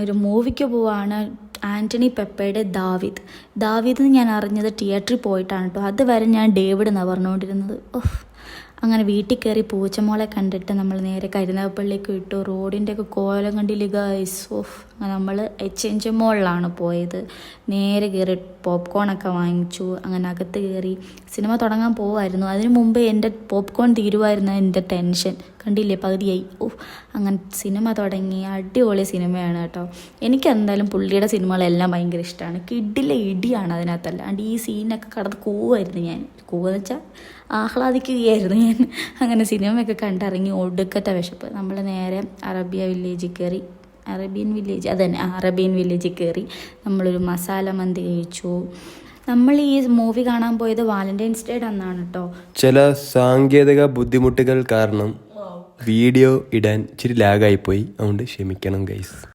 ഒരു മൂവിക്ക് പോവാണ്. ആൻ്റണി പെപ്പയുടെ ദാവീദ് ഞാൻ അറിഞ്ഞത് തിയേറ്ററിൽ പോയിട്ടാണ് കേട്ടോ. അതുവരെ ഞാൻ ഡേവിഡ് എന്നാണ് പറഞ്ഞുകൊണ്ടിരുന്നത്. അങ്ങനെ വീട്ടിൽ കയറി പൂച്ചമോളെ കണ്ടിട്ട് നമ്മൾ നേരെ കരുനാഗപ്പള്ളിക്ക് വിട്ടു. റോഡിൻ്റെയൊക്കെ കോലം കണ്ടില്ല ഗൈസ്. നമ്മൾ എച്ച് മോളിലാണ് പോയത്. നേരെ കയറി പോപ്കോണൊക്കെ വാങ്ങിച്ചു. അങ്ങനെ അകത്ത് കയറി സിനിമ തുടങ്ങാൻ പോവായിരുന്നു. അതിനു മുമ്പേ എൻ്റെ പോപ്കോൺ തീരുമായിരുന്നു എൻ്റെ ടെൻഷൻ. കണ്ടില്ലേ, പകുതിയായി. അങ്ങനെ സിനിമ തുടങ്ങി. അടിപൊളി സിനിമയാണ് കേട്ടോ. എനിക്ക് എന്തായാലും പുള്ളിയുടെ സിനിമകളെല്ലാം ഭയങ്കര ഇഷ്ടമാണ്. കിഡിലെ ഇടിയാണ് അതിനകത്തല്ല. അണ്ട് ഈ സീനൊക്കെ കടന്ന് കൂവായിരുന്നു ഞാൻ. കൂവെന്ന് വെച്ചാൽ ആഹ്ലാദിക്കുകയായിരുന്നു ഞാൻ. അങ്ങനെ സിനിമയൊക്കെ കണ്ടിറങ്ങി. ഒടുക്കത്തെ വിശപ്പ്. നമ്മൾ നേരെ അറേബ്യൻ വില്ലേജിൽ കയറി നമ്മളൊരു മസാല മന്തി കഴിച്ചു. നമ്മൾ ഈ മൂവി കാണാൻ പോയത് വാലന്റൈൻസ് ഡേ അന്നാണ് കേട്ടോ. ചില സാങ്കേതിക ബുദ്ധിമുട്ടുകൾ കാരണം വീഡിയോ ഇടാൻ ഇച്ചിരി ലാഗായിപ്പോയി. അതുകൊണ്ട് ക്ഷമിക്കണം ഗൈസ്.